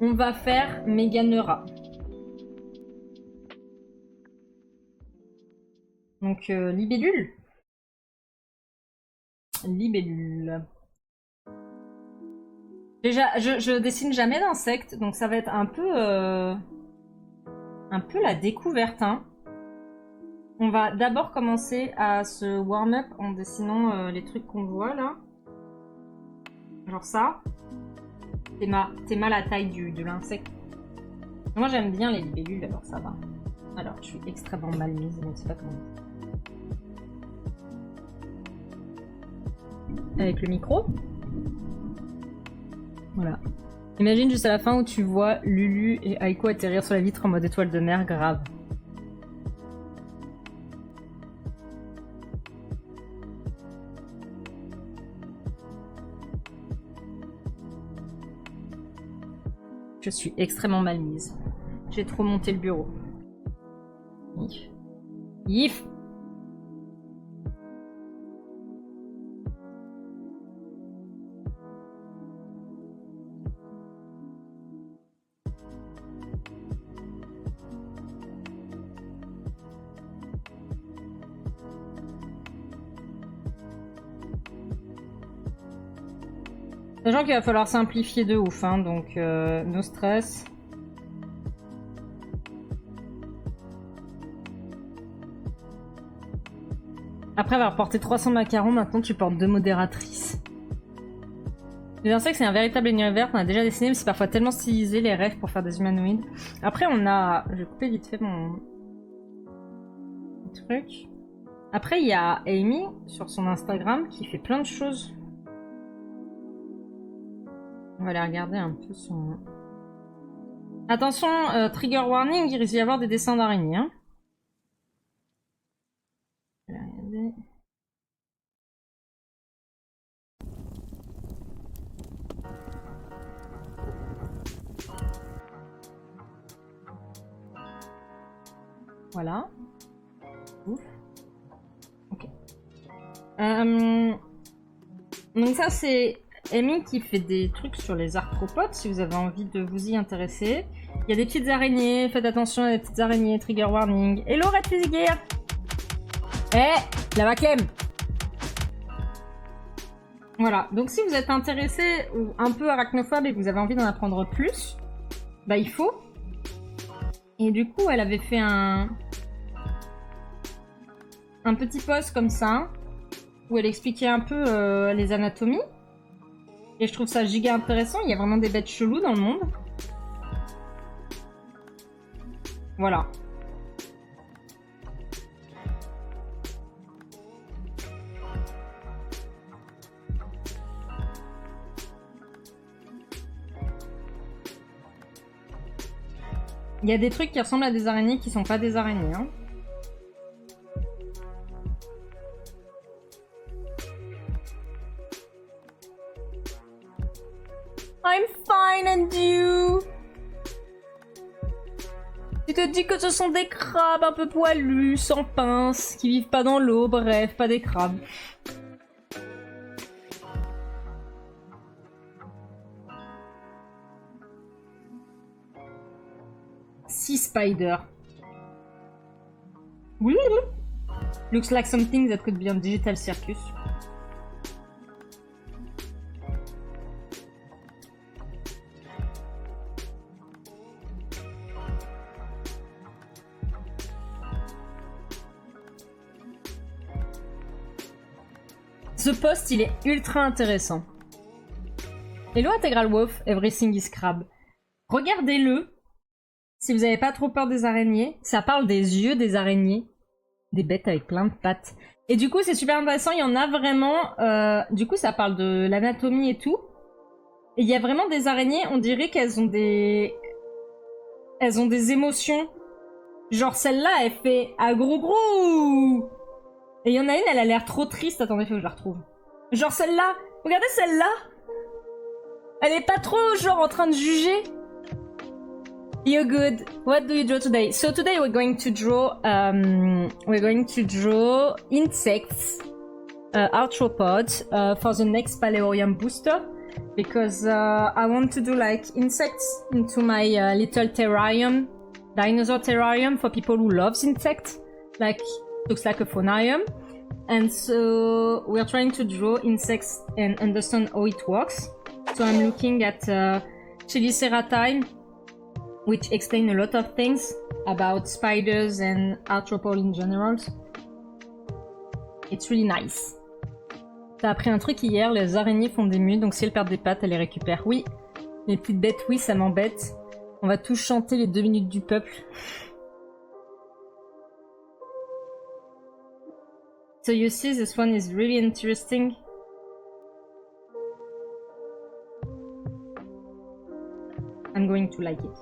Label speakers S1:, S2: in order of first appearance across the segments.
S1: On va faire Meganeura. Donc, libellule. Libellule. Déjà, je dessine jamais d'insectes, donc ça va être un peu la découverte, hein. On va d'abord commencer à se warm-up en dessinant les trucs qu'on voit, là. Genre ça. T'es mal à la taille de l'insecte. Moi, j'aime bien les libellules, alors ça va. Alors, je suis extrêmement mal mise, donc c'est pas comment. Avec le micro. Voilà. Imagine juste à la fin où tu vois Lulu et Aiko atterrir sur la vitre en mode étoile de mer, grave. Je suis extrêmement mal mise. J'ai trop monté le bureau. Yif. Yif. Sachant qu'il va falloir simplifier de ouf, hein, donc no stress. Après avoir porté 300 macarons, maintenant tu portes 2 modératrices. Les insectes, c'est un véritable univers qu'on a déjà dessiné, mais c'est parfois tellement stylisé, les rêves pour faire des humanoïdes. Après, on a... Je vais couper vite fait mon truc. Après, il y a Amy, sur son Instagram, qui fait plein de choses. On va aller regarder un peu son... Attention, trigger warning, il risque d'y avoir des dessins d'araignées. Hein. Je vais regarder. Voilà. Ouf. Ok. Donc ça, c'est... Amy qui fait des trucs sur les arthropodes, si vous avez envie de vous y intéresser. Il y a des petites araignées, faites attention à des petites araignées, trigger warning. Hello Red Fiziguière. La Vakem. Voilà, donc si vous êtes intéressé ou un peu arachnophobe et que vous avez envie d'en apprendre plus, bah il faut. Et du coup, elle avait fait un petit post comme ça, où elle expliquait un peu les anatomies. Et je trouve ça giga intéressant, il y a vraiment des bêtes cheloues dans le monde. Voilà. Il y a des trucs qui ressemblent à des araignées qui sont pas des araignées, hein. I'm fine and you? Tu te dis que ce sont des crabes un peu poilus, sans pince, qui vivent pas dans l'eau, bref, pas des crabes. Sea spider. Looks like something that could be on digital circus. Ce post, il est ultra intéressant. Hello Integral Wolf, Everything is Crab. Regardez-le. Si vous n'avez pas trop peur des araignées, ça parle des yeux des araignées. Des bêtes avec plein de pattes. Et du coup, c'est super intéressant, il y en a vraiment... du coup, ça parle de l'anatomie et tout. Et il y a vraiment des araignées, on dirait qu'elles ont des... Elles ont des émotions. Genre celle-là, elle fait « Ah gros gros !» Et il y en a une, elle a l'air trop triste. Attendez, faut que je la retrouve. Genre celle-là. Regardez celle-là. Elle est pas trop genre en train de juger. You're good. What do you draw today? So today we're going to draw insects. arthropods for the next Paleorium booster because I want to do like insects into my little terrarium, dinosaur terrarium for people who loves insects, like looks like a phonarium. And so we're trying to draw insects and understand how it works. So I'm looking at Cheliceratae, which explain a lot of things about spiders and arthropods in general. It's really nice. T'as appris un truc hier, les araignées font des mues, donc si elles perdent des pattes, elles les récupèrent. Oui, les petites bêtes, oui, ça m'embête. On va tous chanter les 2 minutes du peuple. So you see, this one is really interesting. I'm going to like it.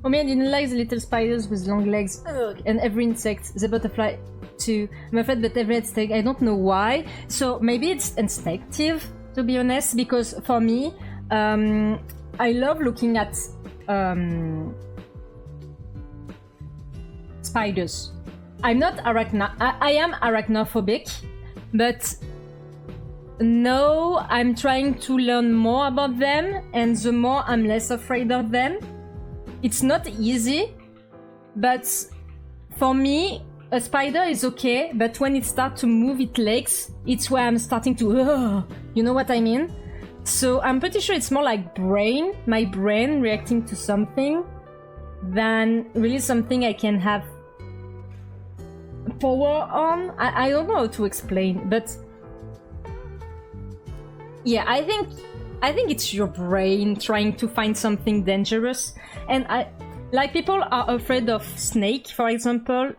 S1: Oh man, I didn't like the little spiders with long legs. Ugh. And every insect, the butterfly too. I'm afraid that every insect, I don't know why. So maybe it's instinctive, to be honest, because for me, I love looking at spiders. I'm not I am arachnophobic, but now I'm trying to learn more about them, and the more I'm less afraid of them. It's not easy, but for me, a spider is okay, but when it starts to move its legs, it's where I'm starting to, you know what I mean? So I'm pretty sure it's more like my brain reacting to something, than really something I can have power on. I don't know how to explain, but yeah, I think it's your brain trying to find something dangerous. And like people are afraid of snake, for example.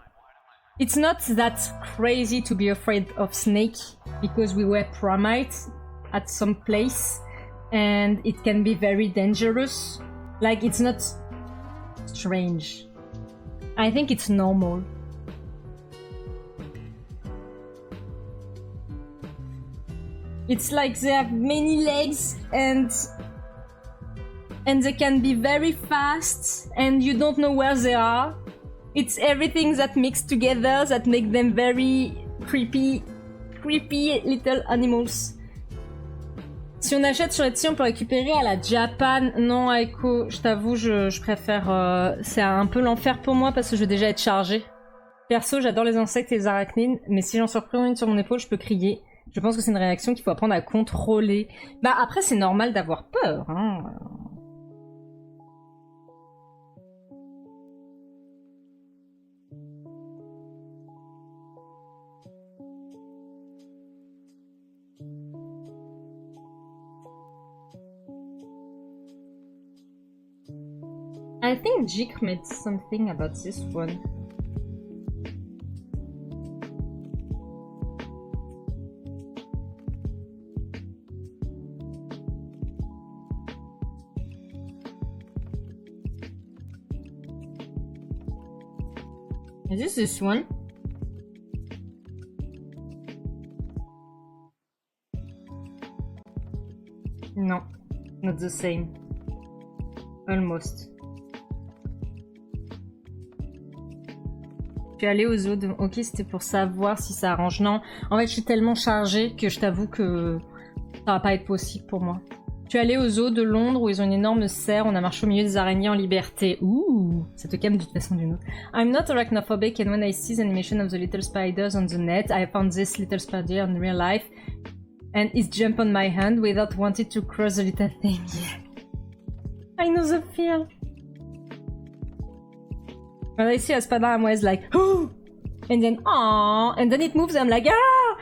S1: It's not that crazy to be afraid of snake because we were primates at some place and it can be very dangerous. Like, it's not strange. I think it's normal. It's like they have many legs and they can be very fast and you don't know where they are. It's everything that mixed together that make them very creepy little animals. Si on achète sur Etsy, on peut récupérer à la Japan. Non, Aiko, je t'avoue, je préfère... c'est un peu l'enfer pour moi parce que je vais déjà être chargée. Perso, j'adore les insectes et les arachnides, mais si j'en surprends une sur mon épaule, je peux crier. Je pense que c'est une réaction qu'il faut apprendre à contrôler. Bah après, c'est normal d'avoir peur, hein. I think Jik made something about this one. Is this one? No, not the same. Almost. Je suis allée aux zoo de... Ok, c'était pour savoir si ça arrange. Non, en fait, je suis tellement chargée que je t'avoue que ça va pas être possible pour moi. Je suis allée au zoo de Londres où ils ont une énorme serre, on a marché au milieu des araignées en liberté. Ouh, ça te calme d'une façon ou d'une autre. I'm not arachnophobic and when I see the animation of the little spiders on the net, I found this little spider in real life and it jumped on my hand without wanting to cross the little thing. Yeah. I know the feel. When I see a spider, I'm always like, oh! And then, aww! And then it moves, and I'm like, ah!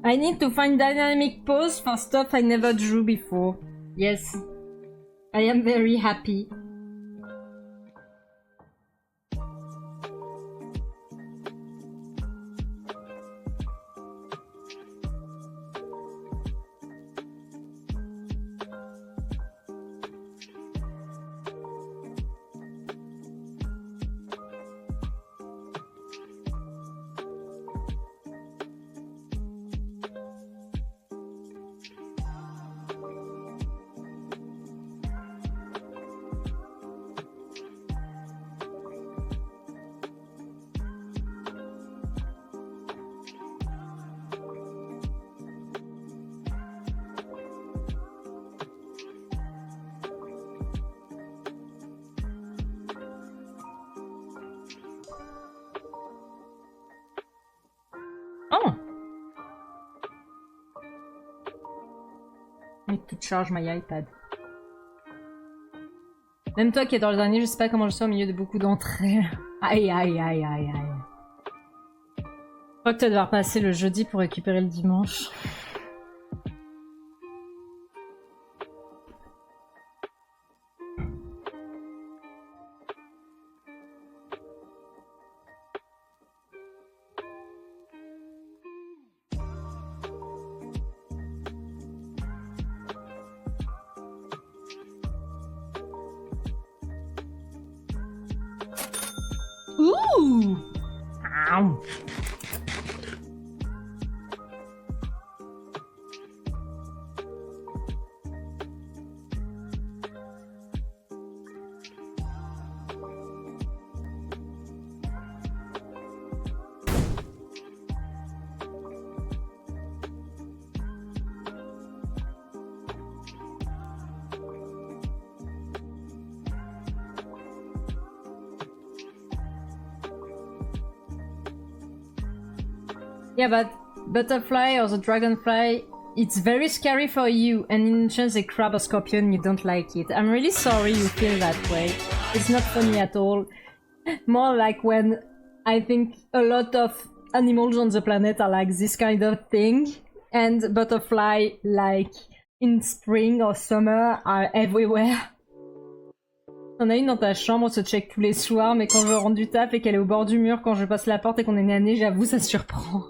S1: I need to find dynamic pose for stuff I never drew before. Yes. I am very happy. Oh! I need to charge my iPad. Même toi qui es dans le dernier, je sais pas comment je suis au milieu de beaucoup d'entre elles. Aïe aïe aïe aïe aïe. Je crois que tu vas devoir passer le jeudi pour récupérer le dimanche. Ouh! Ow. Yeah, but butterfly or the dragonfly, it's very scary for you, and in chance a crab or scorpion, you don't like it. I'm really sorry you feel that way. It's not funny at all. More like when I think a lot of animals on the planet are like this kind of thing, and butterfly, like in spring or summer, are everywhere. T'en as une dans ta chambre, on se check tous les soirs, mais quand je rentre du taf et qu'elle est au bord du mur quand je passe la porte et qu'on est nez à nez, j'avoue, ça surprend.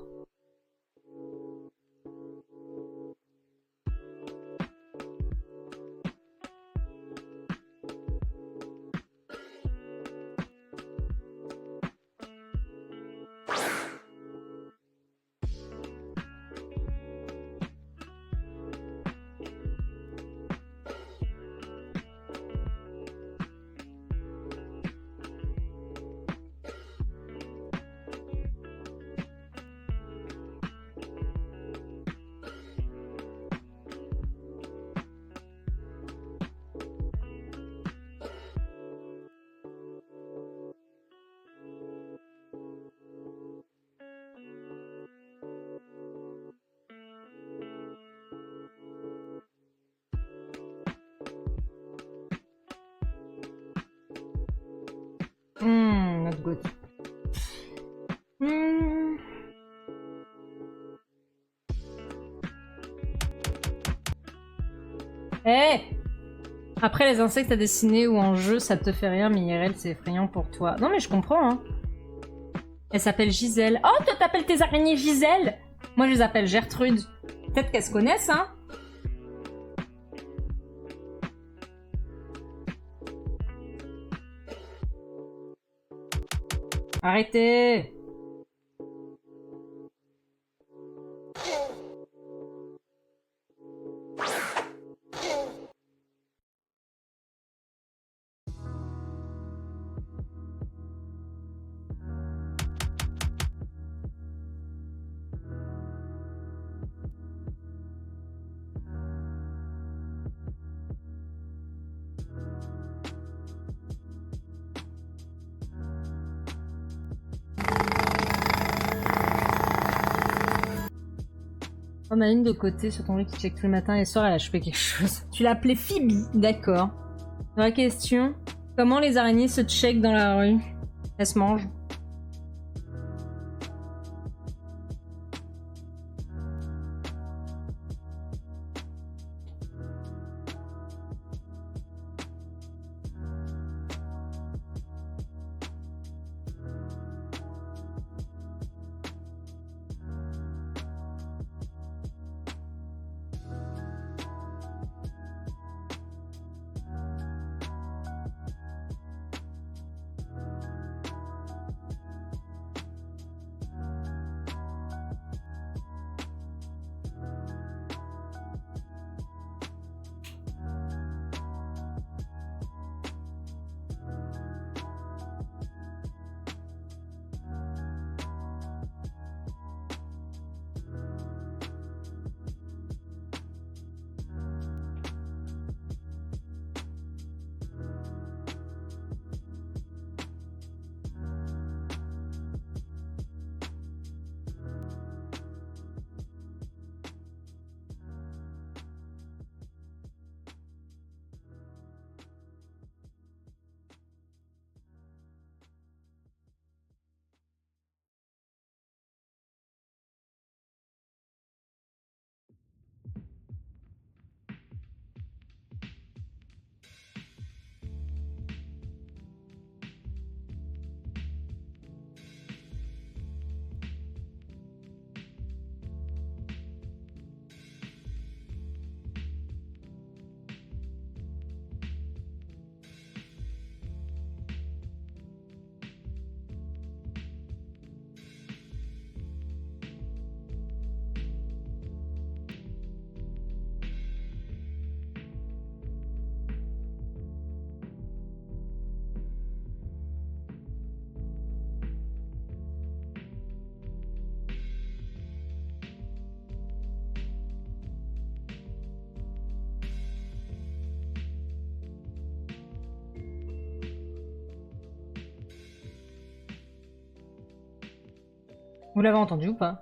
S1: Not good. Eh! Après, les insectes à dessiner ou en jeu, ça te fait rien, mais IRL, c'est effrayant pour toi. Non, mais je comprends, hein. Elle s'appelle Gisèle. Oh, toi, t'appelles tes araignées Gisèle? Moi, je les appelle Gertrude. Peut-être qu'elles se connaissent, hein. Arrêtez! On a une de côté sur ton lit qui check tous les matins et le soir, elle a chopé quelque chose. Tu l'as appelée Phoebe, d'accord. Vraie question. Comment les araignées se checkent dans la rue? Elles se mangent. Vous l'avez entendu ou pas?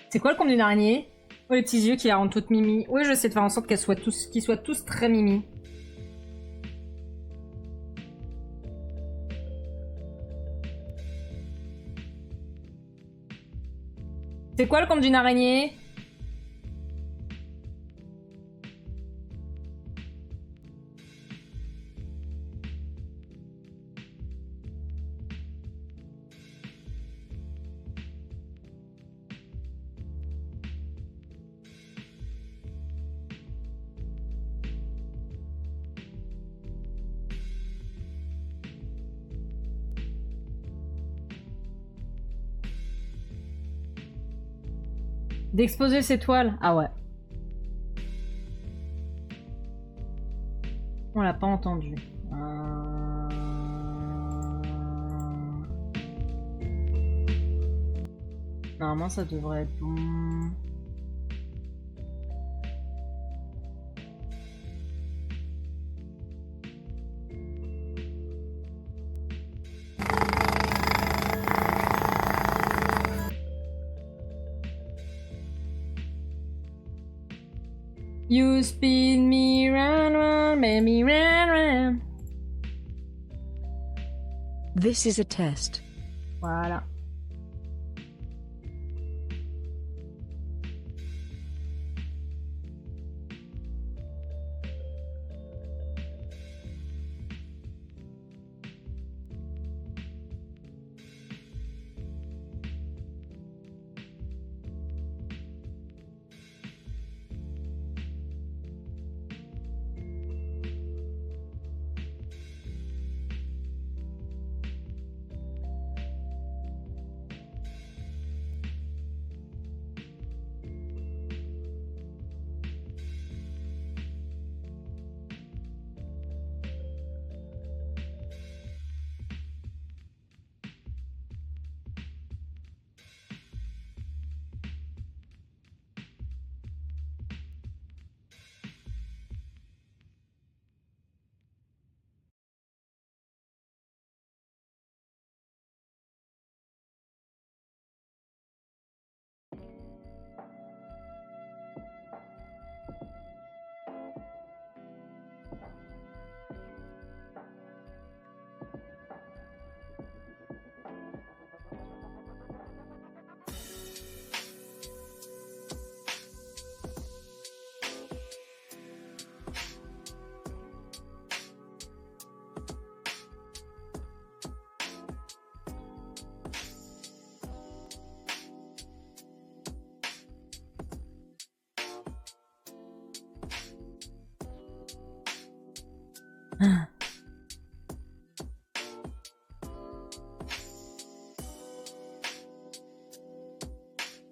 S1: C'est quoi le compte d'une araignée? Oh, les petits yeux qui la rendent toute mimi. Oui, je sais de faire en sorte qu'ils soient tous très mimi. C'est quoi le compte d'une araignée? D'exposer ses toiles. Ah ouais. On l'a pas entendu. Normalement, ça devrait être bon. You spin me round, round, baby, round, round.
S2: This is a test.
S1: Voilà.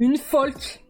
S1: Une folk.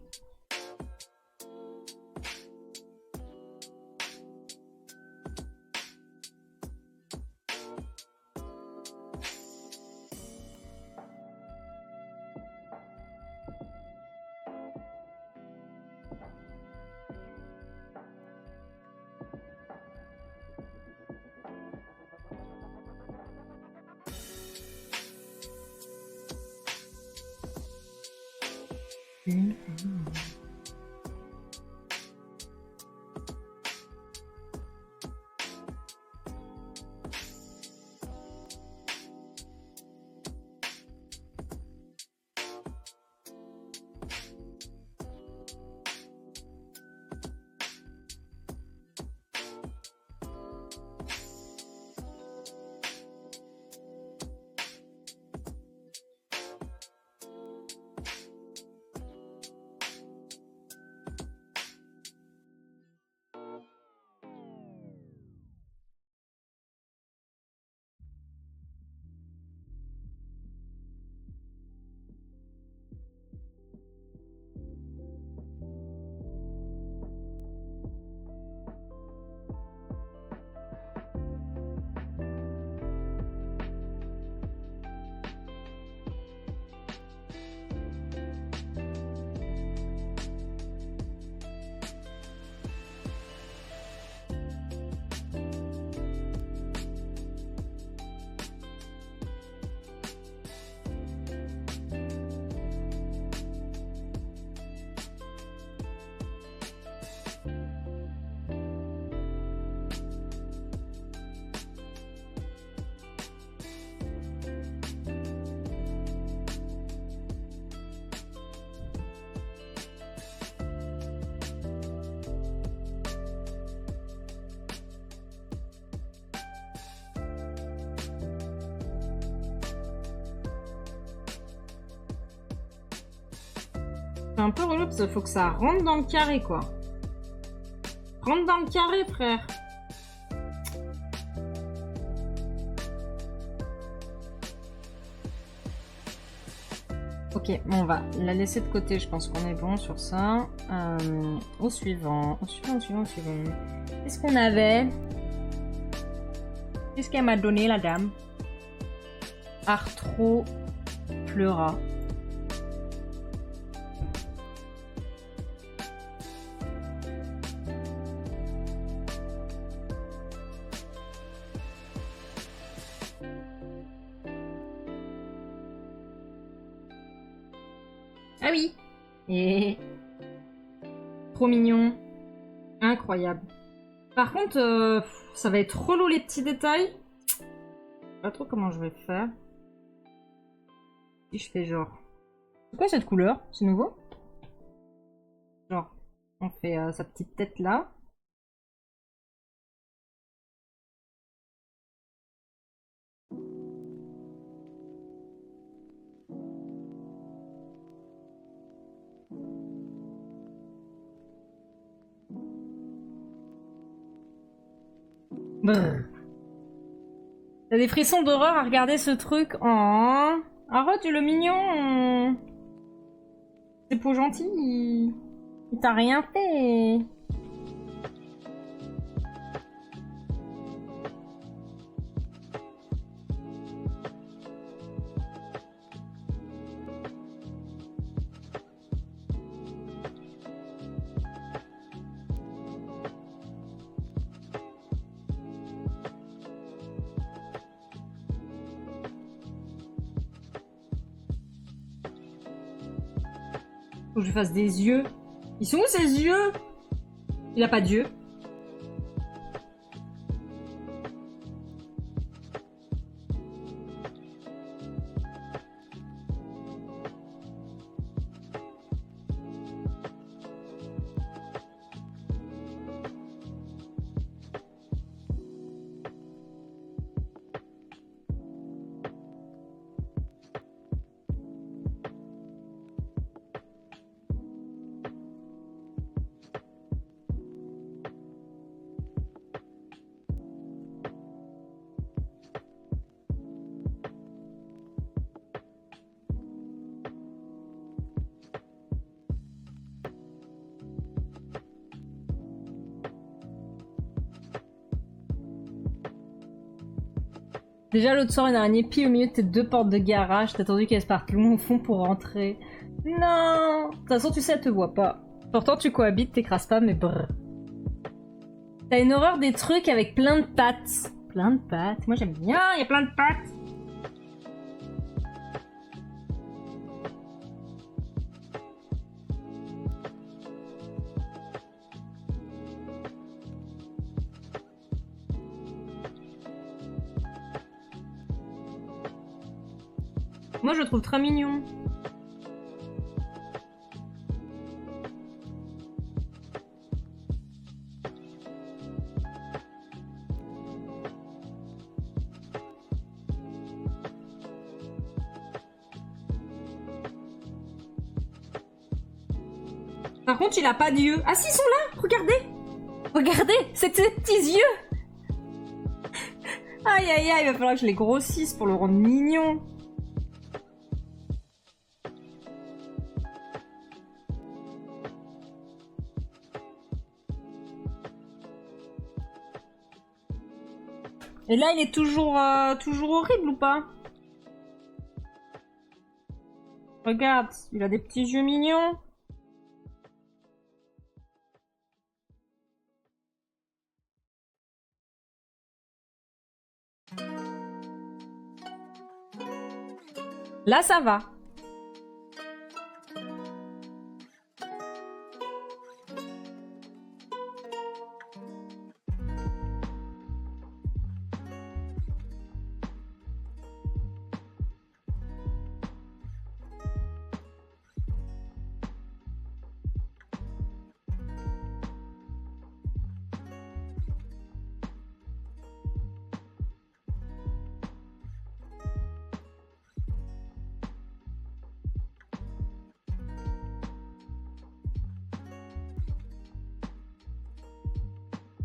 S1: C'est un peu relou parce qu'il faut que ça rentre dans le carré, quoi. Rentre dans le carré, frère. Ok, bon, on va la laisser de côté. Je pense qu'on est bon sur ça. Au suivant. Au suivant. Qu'est-ce qu'on avait? Qu'est-ce qu'elle m'a donné, la dame? Arthro Pleura. Ah oui. Et trop mignon. Incroyable. Par contre, ça va être relou les petits détails. Je sais pas trop comment je vais faire. Si je fais genre... C'est quoi cette couleur? C'est nouveau? Genre, on fait sa petite tête là. Brrr. T'as des frissons d'horreur à regarder ce truc. Oh, arrête, le mignon. C'est pour gentil. Il t'a rien fait. Faut que je fasse des yeux. Ils sont où ses yeux? Il a pas d'yeux. Déjà l'autre soir, une araignée pile au milieu de tes deux portes de garage. T'as attendu qu'elle se parte loin au fond pour rentrer. Non. De toute façon, tu sais, elle te voit pas. Pourtant, tu cohabites, t'écrases pas, mais brrr. T'as une horreur des trucs avec plein de pattes. Plein de pattes. Moi, j'aime bien, il y a plein de pattes. Moi, je le trouve très mignon. Par contre, il a pas d'yeux. Ah si, ils sont là. Regardez. Regardez, c'est ses petits yeux. Aïe, aïe, aïe, il va falloir que je les grossisse pour le rendre mignon. Et là, il est toujours horrible ou pas? Regarde, il a des petits yeux mignons. Là, ça va.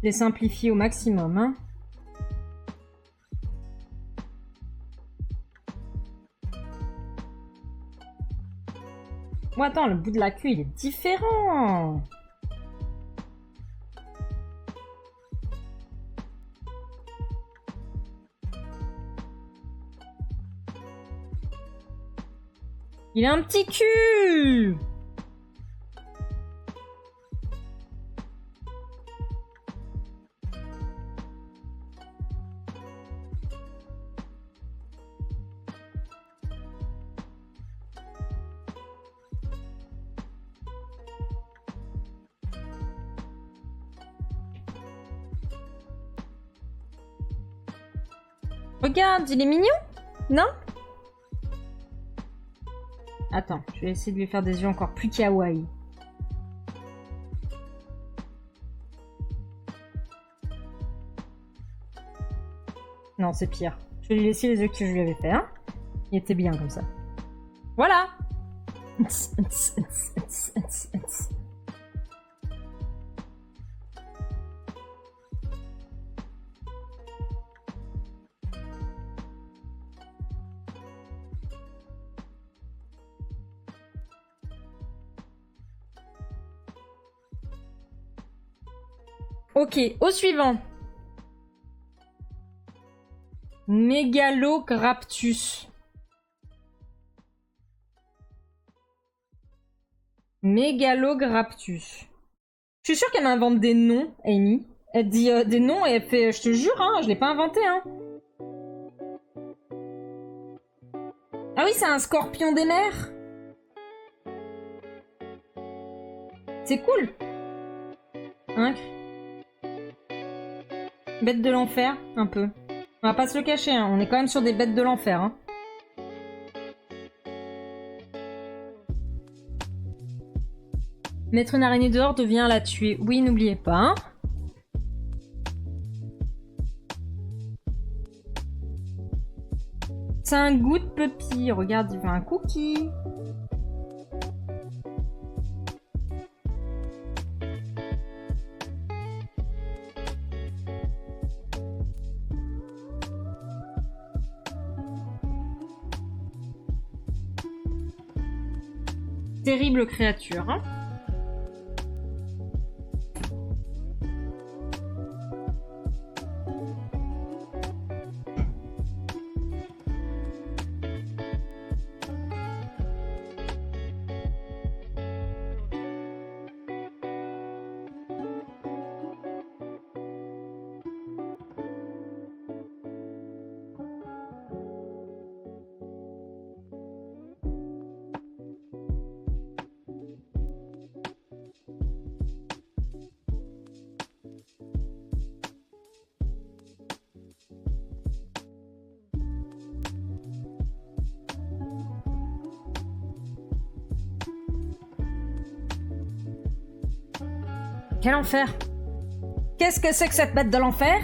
S1: Les simplifier au maximum, hein. Oh, attends, le bout de la queue, il est différent. Il a un petit cul. Regarde, il est mignon, non? Attends, je vais essayer de lui faire des yeux encore plus kawaii. Non, c'est pire. Je vais lui laisser les yeux que je lui avais fait, hein. Il était bien comme ça. Voilà. Ok, au suivant. Mégalograptus. Mégalograptus. Je suis sûre qu'elle m'invente des noms, Amy. Elle dit des noms et elle fait... Je te jure, hein, je l'ai pas inventé, hein. Ah oui, c'est un scorpion des mers. C'est cool. Hein? Bête de l'enfer, un peu. On va pas se le cacher, hein. On est quand même sur des bêtes de l'enfer, hein. Mettre une araignée dehors devient la tuer. Oui, n'oubliez pas, hein. C'est un goût de puppy. Regarde, il veut un cookie. Terrible créature, hein. Quel enfer! Qu'est-ce que c'est que cette bête de l'enfer?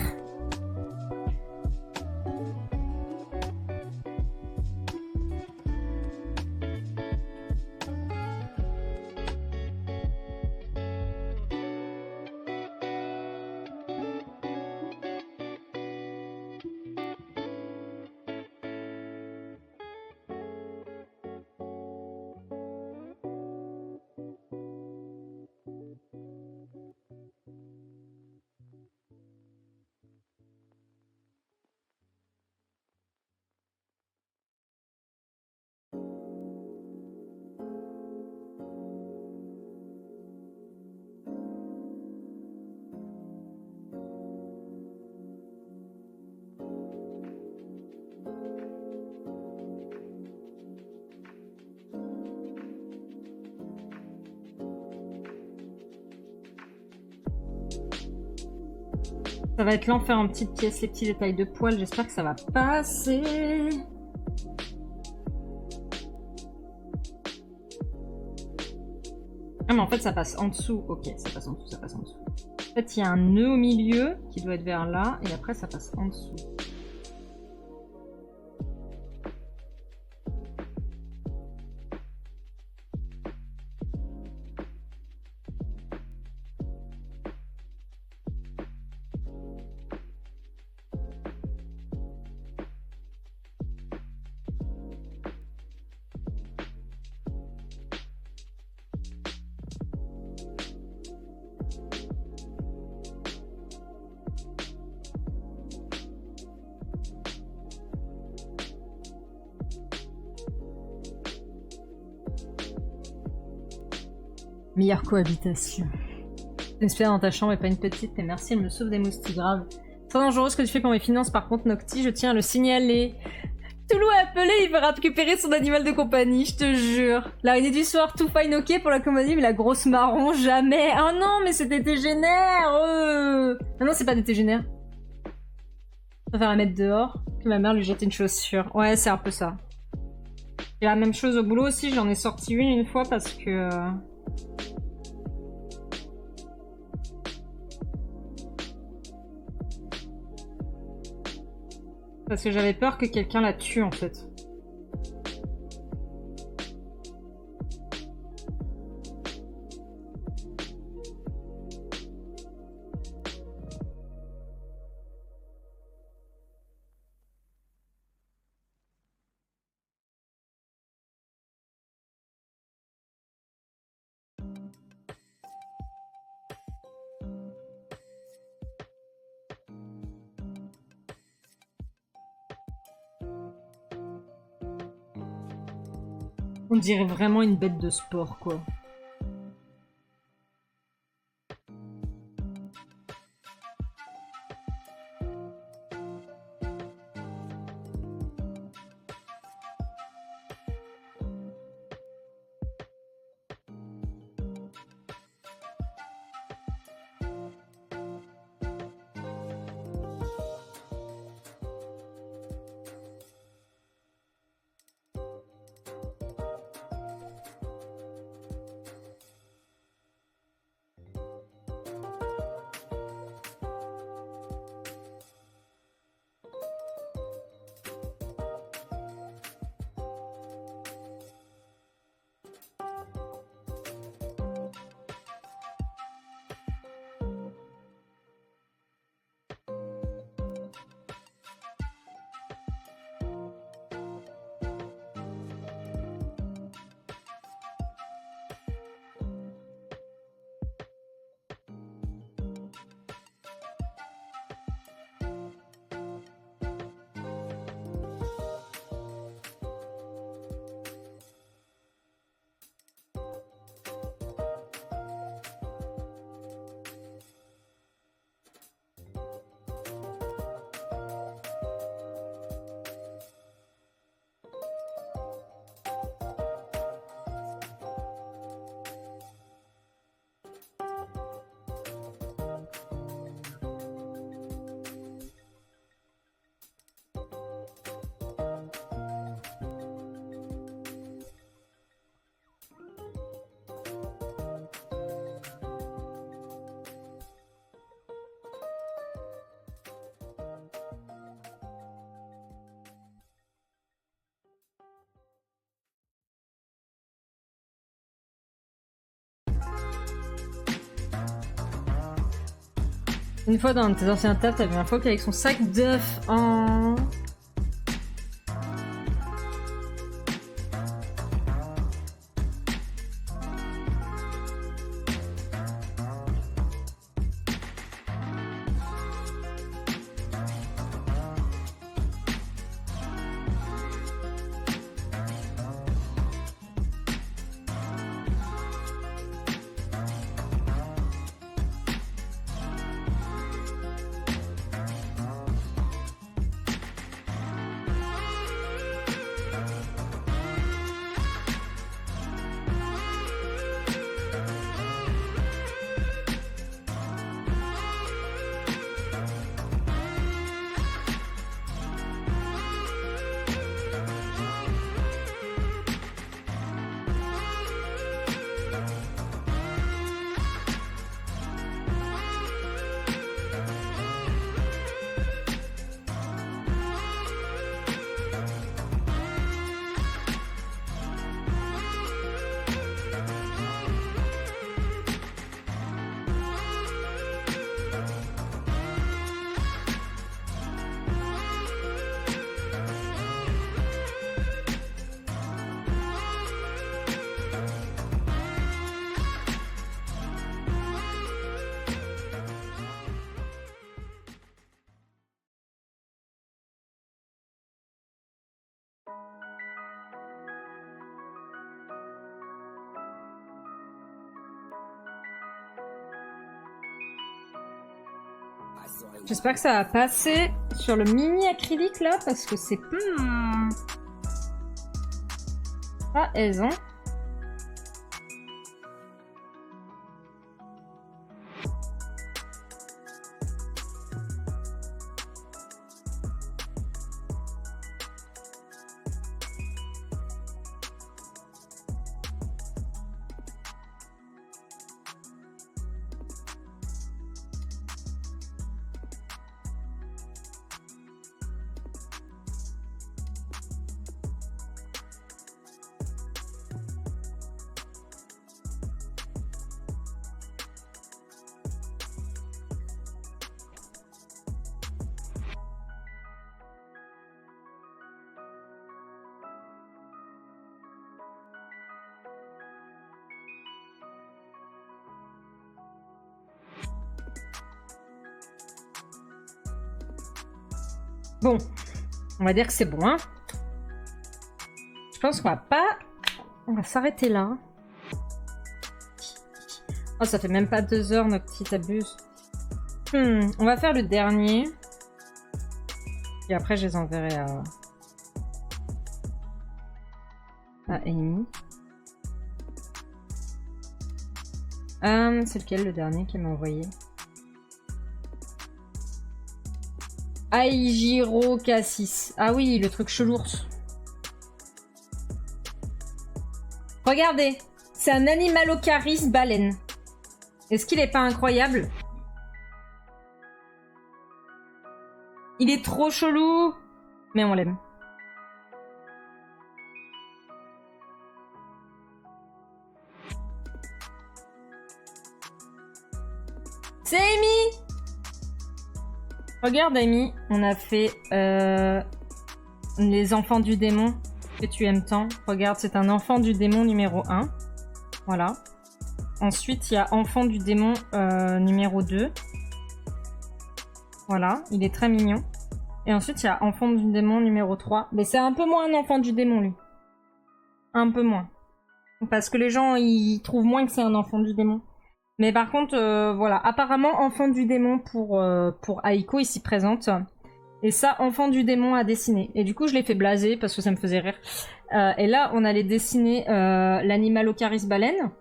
S1: Ça va être l'enfer en petites pièces, les petits détails de poils. J'espère que ça va passer. Ah mais en fait ça passe en dessous. Ok, ça passe en dessous, ça passe en dessous. En fait il y a un nœud au milieu qui doit être vers là et après ça passe en dessous. Meilleure cohabitation. Une sphère dans ta chambre et pas une petite, et merci, elle me sauve des moustiques graves. Très dangereux ce que tu fais pour mes finances, par contre, Noctis, je tiens à le signaler. Toulou a appelé, il va récupérer son animal de compagnie, je te jure. L'araignée du soir, tout fine ok pour la compagnie, mais la grosse marron, jamais. Oh non, mais c'est des tégénères. Ah non, c'est pas des tégénères. Je préfère la mettre dehors, que ma mère lui jette une chaussure. Ouais, c'est un peu ça. Et la même chose au boulot aussi, j'en ai sorti une fois parce que... Parce que j'avais peur que quelqu'un la tue en fait. On dirait vraiment une bête de sport, quoi. Une fois dans tes anciens tables, t'avais un phoque avec son sac d'œufs en... J'espère que ça va passer sur le mini acrylique là, parce que c'est pas aisant. Bon, on va dire que c'est bon, hein. Je pense qu'on va pas... On va s'arrêter là. Oh, ça fait même pas 2 heures, notre petite abuse. On va faire le dernier. Et après, je les enverrai à Amy. C'est lequel le dernier qu'elle m'a envoyé? Aijiro Cassis. Ah oui, le truc chelours. Regardez, c'est un Animalocaris baleine. Est-ce qu'il est pas incroyable? Il est trop chelou, mais on l'aime. C'est Amy! Regarde Amy, on a fait les enfants du démon que tu aimes tant. Regarde, c'est un enfant du démon numéro 1. Voilà. Ensuite, il y a enfant du démon numéro 2. Voilà, il est très mignon. Et ensuite, il y a enfant du démon numéro 3. Mais c'est un peu moins un enfant du démon, lui. Un peu moins. Parce que les gens, ils trouvent moins que c'est un enfant du démon. Mais par contre, voilà, apparemment, enfant du démon pour Aiko, ici présente. Et ça, enfant du démon à dessiner. Et du coup, je l'ai fait blaser parce que ça me faisait rire. Et là, on allait dessiner l'Animalocaris baleine.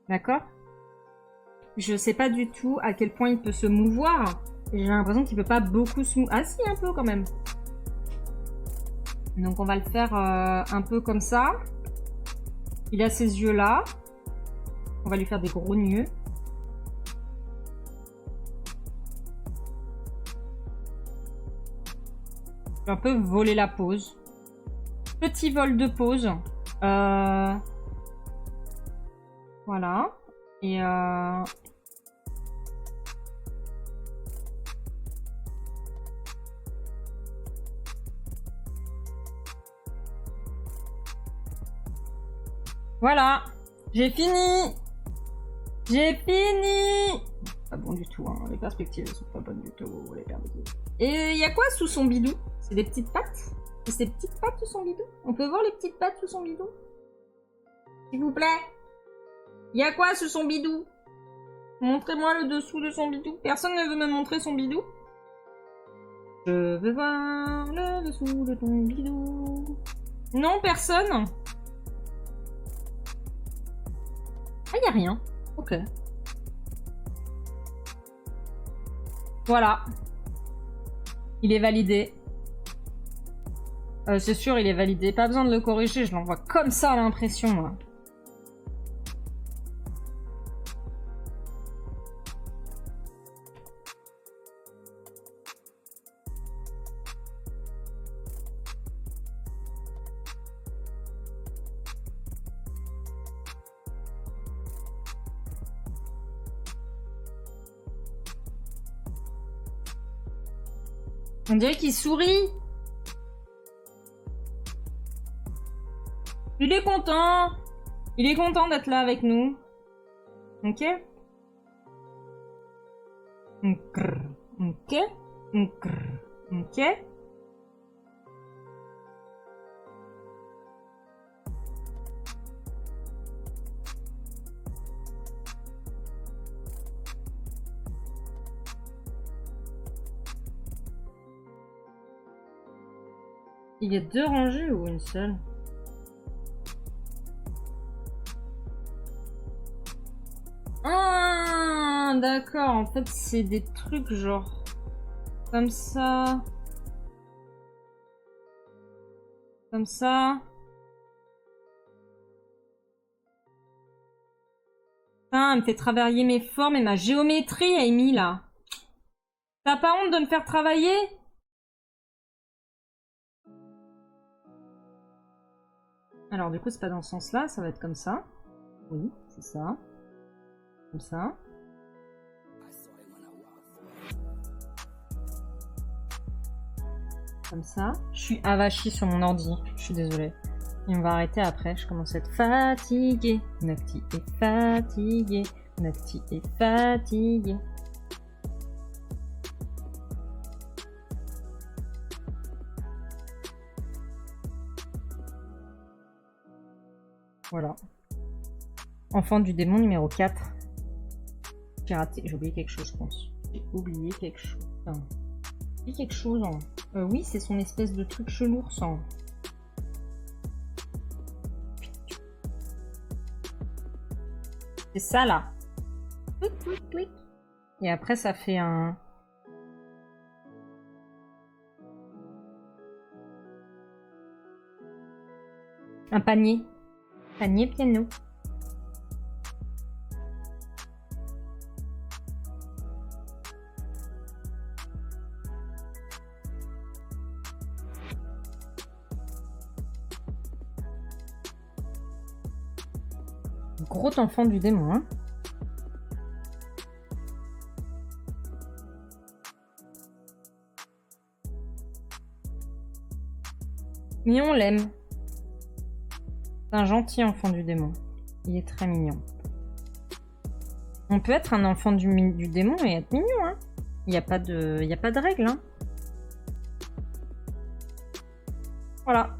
S1: D'accord? Je sais pas du tout à quel point il peut se mouvoir. J'ai l'impression qu'il peut pas beaucoup se mouvoir. Ah si, un peu quand même. Donc on va le faire un peu comme ça. Il a ses yeux là. On va lui faire des gros nœuds. Je vais un peu voler la pose. Petit vol de pose. Voilà. Et Voilà. J'ai fini. J'ai fini. Pas bon du tout, hein. Les perspectives elles sont pas bonnes du tout, les perspectives. Et il y a quoi sous son bidou? C'est des petites pattes? C'est ses petites pattes sous son bidou? On peut voir les petites pattes sous son bidou? S'il vous plaît. Il y a quoi sous son bidou? Montrez-moi le dessous de son bidou. Personne ne veut me montrer son bidou? Je veux voir le dessous de ton bidou. Non, personne? Ah, y a rien. Ok. Voilà. Il est validé. C'est sûr, il est validé. Pas besoin de le corriger, je l'envoie comme ça à l'impression, moi. On dirait qu'il sourit. Il est content. Il est content d'être là avec nous. Ok? Ok? Ok? Il y a 2 rangées ou une seule? Ah, d'accord. En fait, c'est des trucs genre comme ça. Comme ça. Putain, elle me fait travailler mes formes et ma géométrie, Amy, là. T'as pas honte de me faire travailler? Alors, du coup, c'est pas dans ce sens-là, ça va être comme ça. Oui, c'est ça. Comme ça. Comme ça. Je suis avachie sur mon ordi, je suis désolée. Et on va arrêter après, je commence à être fatiguée. Nocti est fatiguée. Nocti est fatiguée. Voilà. Enfant du démon numéro 4. J'ai raté, j'ai oublié quelque chose, je pense. J'ai oublié quelque chose. Enfin, j'ai oublié quelque chose. Hein. Oui, c'est son espèce de truc chelou, ça. C'est ça, là. Clic, clic, clic. Et après, ça fait un... Un panier. Panier piano. Gros enfant du démon, hein. Mais on l'aime. C'est un gentil enfant du démon. Il est très mignon. On peut être un enfant du démon et être mignon, hein. Il n'y a pas de règle, hein. Voilà.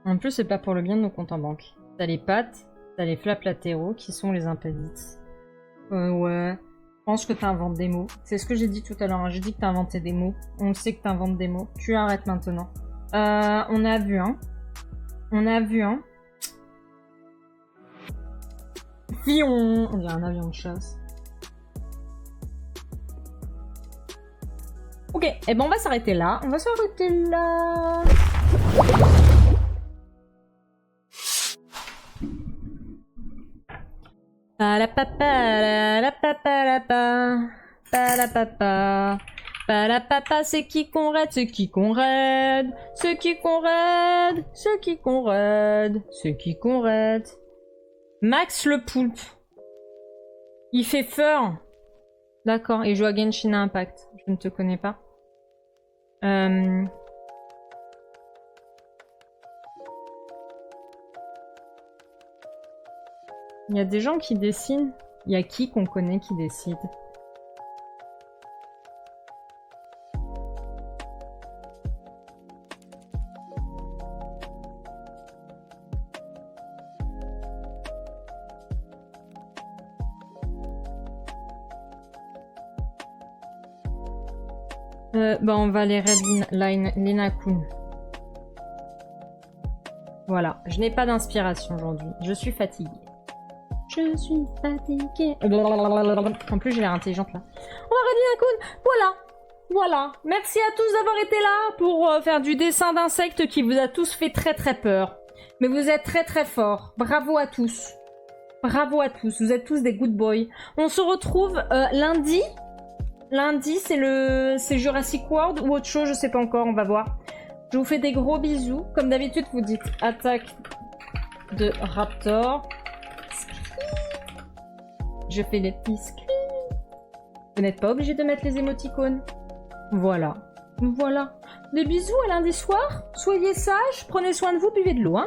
S1: En plus, c'est pas pour le bien de nos comptes en banque. T'as les pattes, t'as les flaps latéraux qui sont les impédites. Ouais. Je pense que t'inventes des mots. C'est ce que j'ai dit tout à l'heure. Hein. J'ai dit que t'inventais des mots. On sait que t'inventes des mots. Tu arrêtes maintenant. On a vu, hein. On a vu, hein. Fion. On dirait un avion de chasse. Ok, et ben on va s'arrêter là. On va s'arrêter là. Palapapa, c'est qui qu'on raide, c'est qui qu'on raide, c'est qui qu'on raide, c'est qui qu'on raide, c'est qui qu'on raide. Max le poulpe. Il fait peur. D'accord, il joue à Genshin Impact. Je ne te connais pas. Il y a des gens qui dessinent. Il y a qui qu'on connaît qui décide? Bah on va aller raid Lina Kun. Voilà, je n'ai pas d'inspiration aujourd'hui. Je suis fatiguée. Je suis fatiguée. En plus, j'ai l'air intelligente là. On va raid Lina Kun. Voilà. Voilà. Merci à tous d'avoir été là pour faire du dessin d'insectes qui vous a tous fait très très peur. Mais vous êtes très très forts. Bravo à tous. Bravo à tous. Vous êtes tous des good boys. On se retrouve lundi. Lundi, c'est Jurassic World ou autre chose, je sais pas encore, on va voir. Je vous fais des gros bisous. Comme d'habitude, vous dites attaque de Raptor. Je fais des petits screens. Vous n'êtes pas obligé de mettre les émoticônes. Voilà. Voilà. Des bisous à lundi soir. Soyez sages, prenez soin de vous, buvez de l'eau, hein.